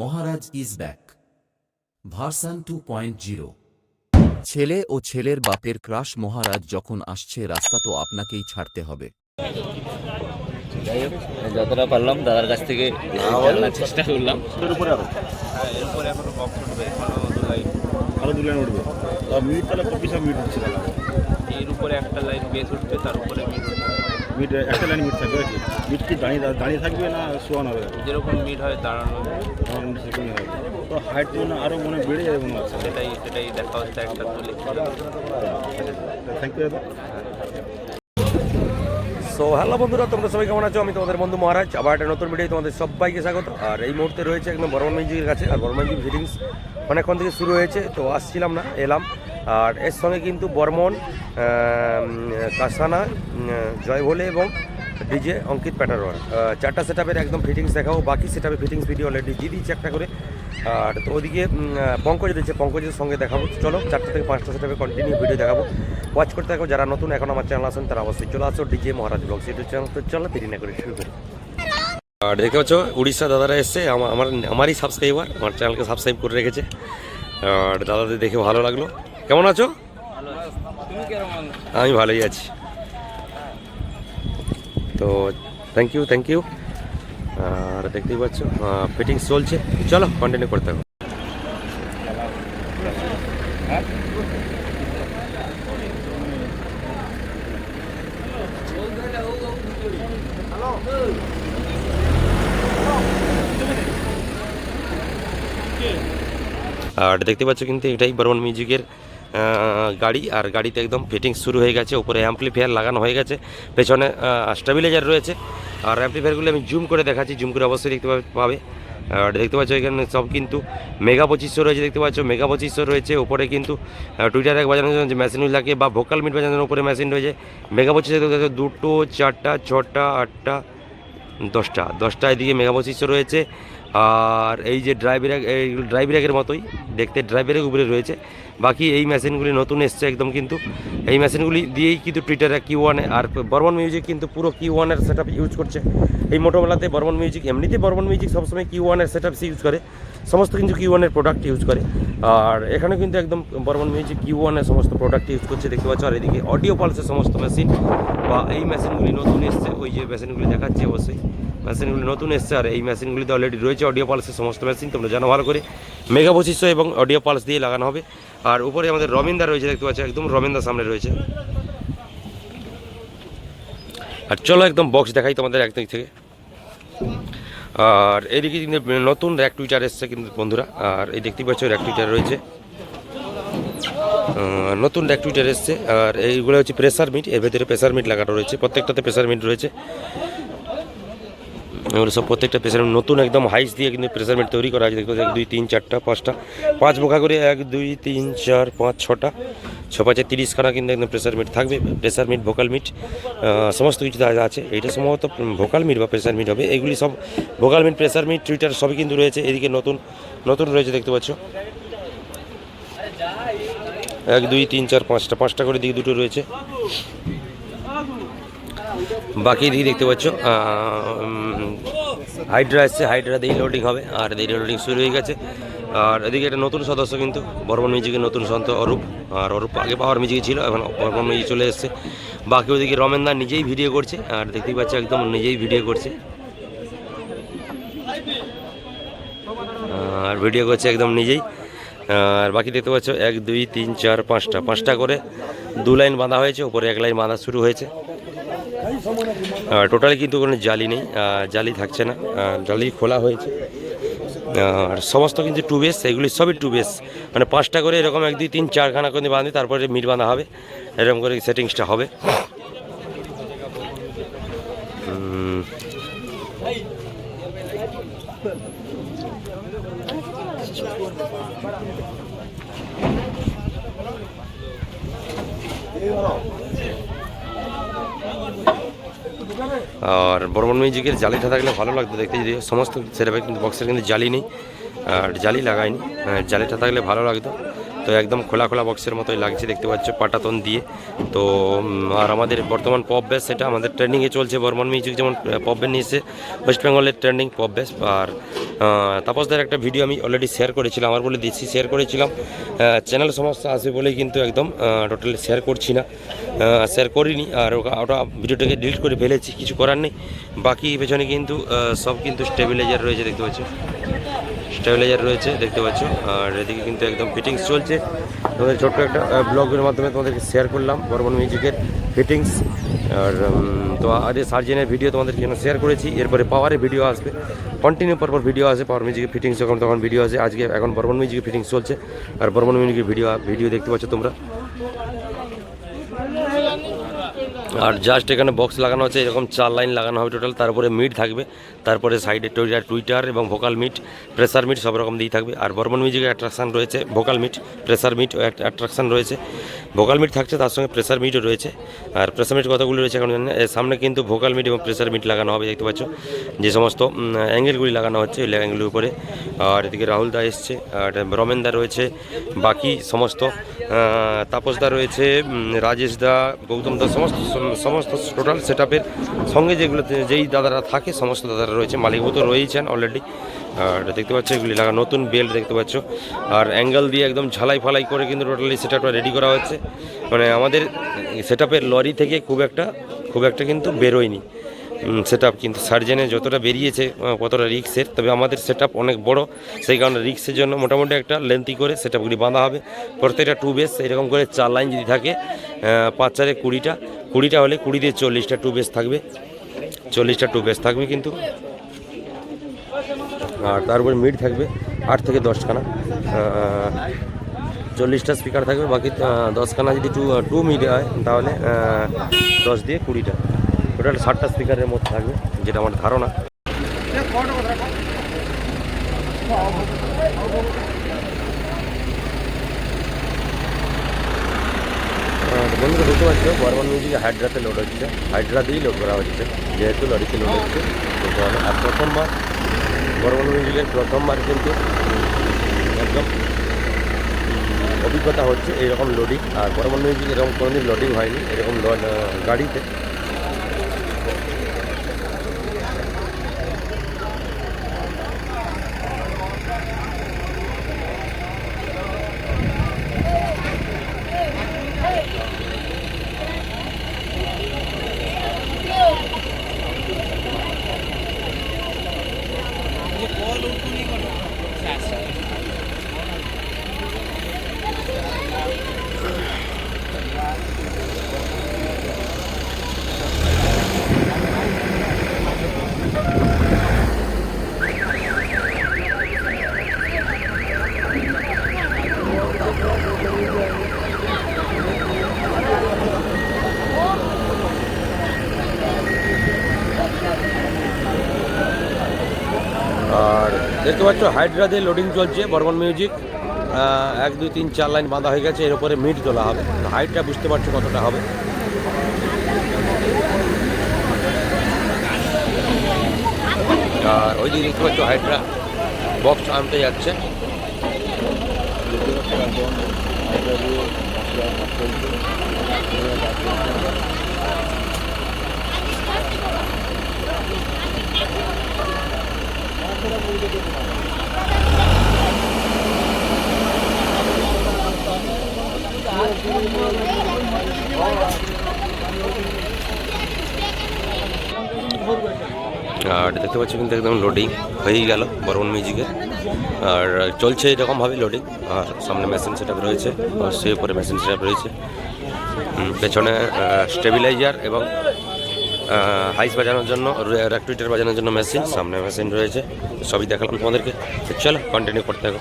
Maharaj is back version 2.0। ছেলে ও ছেলের বাপের ক্রাশ মহারাজ যখন আসছে রাস্তা তো আপনাকেই ছাড়তে হবে। যাই হোক, যতটা পারলাম দাদার কাছ থেকে জানার চেষ্টা করলাম। এরপরে এখনো বক্স উঠবে, আরো দু লাইন উঠবে। মিনিট তাহলে কপি সব মিনিট হচ্ছে, এর উপরে একটা লাইন বেস উঠবে, তার উপরে মিড উঠবে। মিনিট একটা লাইন মিনিট থাকবে আর কি। মিনিট কি দাঁড়িয়ে থাকবে না শোয়ানো হবে? যেরকম মিড হয় দাঁড়ানো, আমার মিনিট সেরকমই হবে। তো হাইট মনে হয় আরও মনে বেড়ে যাবে মনে হচ্ছে। সেটাই দেখা হচ্ছে একটা তুলে। থ্যাংক ইউ দাদা। সো হ্যালো বন্ধুরা, তোমরা সবাই কেমন আছো? আমি তোমাদের বন্ধু মহারাজ, আবার একটা নতুন ভিডিও তোমাদের সবাইকে স্বাগত। আর এই মুহূর্তে রয়েছে একদম বর্মন মিউজিকের কাছে। আর বর্মন মিউজিক ফিটিংস অনেকক্ষণ থেকে শুরু হয়েছে, তো আসছিলাম না, এলাম। আর এর সঙ্গে কিন্তু বর্মন, কাসানা, জয় ভোলে এবং ডিজে অঙ্কিত প্যাটারওয়ার, চারটা সেট আপের একদম ফিটিংস দেখাবো। বাকি সেট আপের ফিটিংস ভিডিও অলরেডি দিয়ে দিয়েছি একটা করে। আর তো ওদিকে পঙ্কজ রয়েছে, পঙ্কজের সঙ্গে দেখাবো। চলো 4টা থেকে 5টা সেট আপে কন্টিনিউ ভিডিও দেখাবো, ওয়াচ করতে থাকো। যারা নতুন এখন আমার চ্যানেল আসেন তারা অবশ্যই চলে আসো ডিজে মহারাজ ব্লগস ইউটিউব চ্যানেল। তো চলো দেরি না করে শুরু করি। আর দেখতে পাচ্ছ উড়িষ্যা দাদারা এসছে, আমারই সাবস্ক্রাইবার, আমার চ্যানেলকে সাবস্ক্রাইব করে রেখেছে। আর দাদাদের দেখে ভালো লাগলো। কেমন আছো? আমি ভালোই আছি। তো থ্যাংক ইউ। আর দেখতেই পাচ্ছ ফিটিংস চলছে, চলো কন্টিনিউ করতে হবে। আর দেখতে পাচ্ছ কিন্তু এটাই বর্মন মিউজিকের গাড়ি। আর গাড়িতে একদম ফিটিংস শুরু হয়ে গেছে, উপরে অ্যাম্পলিফায়ার লাগানো হয়ে গেছে, পেছনে স্টেবিলাইজার রয়েছে। আর অ্যাম্পলিফায়ারগুলো আমি জুম করে দেখাচ্ছি, জুম করে অবশ্যই দেখতে পাবে। আর দেখতে পাচ্ছ এখানে সব কিন্তু মেগা 2500 রয়েছে, দেখতে পাচ্ছ মেগা 2500 রয়েছে। উপরে কিন্তু টুইটার এক বাজানোর জন্য যে মেশিন লাগে বা ভোকাল মিট বাজানোর উপরে মেশিন রয়েছে। মেগা 2500 দেখতে পাচ্ছ 2, 4, 6, 8, 10টা এদিকে মেগা 2500 রয়েছে। আর এই যে ড্রাইভ র্যাকের মতোই দেখতে, ড্রাইভ র্যাকের উপরে রয়েছে। বাকি এই মেশিনগুলি নতুন এসছে একদম, কিন্তু এই মেশিনগুলি দিয়েই কিন্তু টুইটার Q1 আর বর্মন মিউজিক কিন্তু পুরো Q1 এর সেট আপ ইউজ করছে এই মোটোবেলাতে। বর্মন মিউজিক এমনিতে বর্মন মিউজিক সবসময় Q1 এর সেট আপ ইউজ করে, সমস্ত কিন্তু Q1 এর প্রোডাক্ট ইউজ করে। আর এখানে কিন্তু একদম বর্মন মিউজিক Q1 এর সমস্ত প্রোডাক্ট ইউজ করছে, দেখতে পাচ্ছ। আর এদিকে অডিও পালসের সমস্ত মেশিন বা এই মেশিনগুলি নতুন এসছে, ওই যে মেশিনগুলি দেখাচ্ছে অবশ্যই মেশিনগুলি নতুন এসছে। আর এই মেশিনগুলিতে অলরেডি রয়েছে অডিও পালসের সমস্ত মেশিন, তোমরা জানো ভালো করে। মেগা 2500 এবং অডিও পালস দিয়ে লাগানো হবে। আর উপরে আমাদের রমিন্দা রয়েছে, দেখতে পাচ্ছ একদম রমিন্দা সামনে রয়েছে। আর চলো একদম বক্স দেখাই তোমাদের একদিক থেকে। আর এইদিকে কিন্তু নতুন র্যাক টুইটার এসছে কিন্তু বন্ধুরা। আর এই দেখতেই পাচ্ছ র্যাক টুইটার রয়েছে, নতুন র্যাক টুইটার এসছে। আর এইগুলো হচ্ছে প্রেসার মিট, এর ভেতরে প্রেসার মিট লাগানো রয়েছে, প্রত্যেকটাতে প্রেসার মিট রয়েছে। এগুলো সব প্রত্যেকটা প্রেসার মিট নতুন একদম হাইস দিয়ে কিন্তু প্রেসার মিট তৈরি করা আছে। দেখতে 1, 2, 3, 4, 5টা 5 বোকা করে 1, 2, 3, 4, 5, 6টা 6, 5, 30খানা কিন্তু একদম প্রেসার মিট থাকবে। প্রেসার মিট, ভোকাল মিট, সমস্ত কিছু আছে। এটা সম্ভবত ভোকাল মিট বা প্রেসার মিট হবে। এগুলি সব vocal meet, pressure meet, Twitter সবই কিন্তু রয়েছে। এদিকে নতুন রয়েছে, দেখতে পাচ্ছ 1, 2, 3, 4, 5টা করে দিকে দুটো রয়েছে। বাকি দিকে দেখতে পাচ্ছ হাইড্রা এসছে, হাইড্রা দিয়ে লোডিং হবে। আর দিয়ে লোডিং শুরু হয়ে গেছে। আর এদিকে একটা নতুন সদস্য কিন্তু বর্মন মিউজিকের নতুন সন্ত অরূপ। আর অরূপ আগে পাওয়ার মিউজিকে ছিল, এখন বর্মন মিউজিক চলে এসছে। বাকি ওদিকে রমেনদা নিজেই ভিডিও করছে, আর দেখতেই পাচ্ছ একদম নিজেই ভিডিও করছে। আর ভিডিও করছে একদম নিজেই। আর বাকি দেখতে পাচ্ছ 1, 2, 3, 4, 5টা করে 2 লাইন বাঁধা হয়েছে, উপরে 1 লাইন বাঁধা শুরু হয়েছে। টোটালি কিন্তু কোনো জালি নেই, জালি থাকছে না, জালি খোলা হয়েছে। আর সমস্ত কিন্তু 2 বেস, এগুলি সবই 2 বেস, মানে 5টা করে এরকম 1, 2, 3, 4খানা করে বাঁধি, তারপরে মিট বাঁধা হবে। এরকম করে সেটিংসটা হবে। আর বর্মন মিউজিকের জালিটা থাকলে ভালো লাগতো দেখতে, যদি সমস্ত সেটআপে কিন্তু বক্সের কিন্তু জালি নেই, আর জালি লাগাইনি। জালিটা থাকলে ভালো লাগতো। তো একদম খোলা খোলা বক্সের মতোই লাগছে, দেখতে পাচ্ছ পাটাতন দিয়ে। তো আর আমাদের বর্তমান পপ বেস সেটা আমাদের ট্রেন্ডিংয়ে চলছে। বর্মন মিউজিক যেমন পপ বেস নিয়েছে, ওয়েস্ট বেঙ্গলের ট্রেন্ডিং পপ বেস। আর তাপসদার একটা ভিডিও আমি অলরেডি শেয়ার করেছিলাম, আমার বলে দিচ্ছি, শেয়ার করেছিলাম। চ্যানেল সমস্যা আছে বলেই কিন্তু একদম টোটালি শেয়ার করছি না, শেয়ার করিনি। আর ওটা ভিডিওটাকে ডিলিট করে ফেলেছি, কিছু করার নেই। বাকি পেছনে কিন্তু সব কিন্তু স্টেবিলাইজার রয়েছে, দেখতে পাচ্ছ স্টেবিলাইজার রয়েছে, দেখতে পাচ্ছ। আর এদিকে কিন্তু একদম ফিটিংস চলছে। তোমাদের ছোট্ট একটা ব্লগের মাধ্যমে তোমাদেরকে শেয়ার করলাম বর্মন মিউজিকের ফিটিংস। আর তো আজ সার্জেনের ভিডিও তোমাদের জন্য শেয়ার করেছি। এরপরে পাওয়ারের ভিডিও আসবে, কন্টিনিউ পরপর ভিডিও আসবে। পাওয়ার মিউজিকের ফিটিংস যখন তখন ভিডিও আসে। আজকে এখন বর্মন মিউজিকের ফিটিংস চলছে, আর বর্মন মিউজিকের ভিডিও দেখতে পাচ্ছ তোমরা। আর জাস্ট এখানে বক্স লাগানো হচ্ছে, এরকম 4 লাইন লাগানো হবে টোটাল। তারপরে মিড থাকবে, তারপরে সাইডে টুইটার এবং ভোকাল মিট, প্রেসার মিট সব রকম দিয়ে থাকবে। আর বর্মন মিউজিকের অ্যাট্রাকশান রয়েছে vocal meet, pressure meet attraction রয়েছে। ভোকাল মিট থাকছে, তার সঙ্গে প্রেসার মিটও রয়েছে। আর প্রেসার মিট কতগুলো রয়েছে এখন জানেন। সামনে কিন্তু ভোকাল মিট এবং প্রেসার মিট লাগানো হবে, দেখতে পাচ্ছ যে সমস্ত অ্যাঙ্গেলগুলি লাগানো হচ্ছে ওই অ্যাঙ্গেলের উপরে। আর এদিকে রাহুল দা এসছে, আর রমেন দা রয়েছে, বাকি সমস্ত তাপসদা রয়েছে, রাজেশ দা, গৌতম দা, সমস্ত টোটাল সেট আপের সঙ্গে যেই দাদারা থাকে সমস্ত দাদারা রয়েছে। মালিকও তো রয়েছেন অলরেডি। আর দেখতে পাচ্ছ এগুলি লাগা নতুন বেল্ট দেখতে পাচ্ছ। আর অ্যাঙ্গেল দিয়ে একদম ঝালাই ফালাই করে কিন্তু টোটালি সেট আপটা রেডি করা হচ্ছে। মানে আমাদের সেট আপের লরি থেকে খুব একটা কিন্তু বেরোয়নি সেট আপ। কিন্তু সার্জেনে যতটা বেরিয়েছে কতটা রিক্সের, তবে আমাদের সেট আপ অনেক বড়, সেই কারণে রিক্সের জন্য মোটামুটি একটা লেন্থি করে সেট আপগুলি বাঁধা হবে। প্রত্যেকটা 2 বেস এরকম করে 4 লাইন যদি থাকে, 5 4 20টা হলে 20 দিয়ে 40টা 2 বেস থাকবে, 40টা 2 বেস থাকবে কিন্তু। আর তার উপরে মিড থাকবে 8 থেকে 10খানা, 40টা স্পিকার থাকবে। বাকি 10খানা যদি টু মিড হয় তাহলে 10 দিয়ে 20টা, টোটাল 60টা স্পিকারের মধ্যে থাকবে, যেটা আমার ধারণা। বন্ধুরা দেখতে পাচ্ছ বর্মন মিউজিকে হাইড্রাতে লোড হচ্ছে, হাইড্রা দিয়েই লোড করা হচ্ছে, যেহেতু লরিতে লোড হচ্ছে। আর প্রথমবার বর্মন মিউজিকের প্রথমবার কিন্তু একদম অভিজ্ঞতা হচ্ছে এইরকম লোডিং। আর বর্মন মিউজিক এরকম কোনোদিন লোডিং হয়নি এরকম গাড়িতে। আর দেখতে পাচ্ছ হাইড্রা দিয়ে লোডিং চলছে বর্মন মিউজিক। 1 2 3 4 লাইন বাঁধা হয়ে গেছে, এর উপরে মিড তোলা হবে। হাইটটা বুঝতে পারছো কতটা হবে। আর ওই দিকে দেখতে পাচ্ছ হাইড্রা বক্স আনতে যাচ্ছে। আর দেখতে পাচ্ছি কিন্তু একদম লোডিং হয়েই গেল বর্মন মিউজিকের। আর চলছে এরকমভাবে লোডিং। আর সামনে মেশিন সেটআপ রয়েছে, আর সেই উপরে মেশিন সেটআপ রয়েছে। পেছনে স্টেবিলাইজার এবং হাইস বাজানোর জন্য, র্যাক টুইটার বাজানোর জন্য মেশিন, সামনে মেশিন রয়েছে। সবই দেখালাম তোমাদেরকে। চলো কন্টিনিউ করতে থাকো।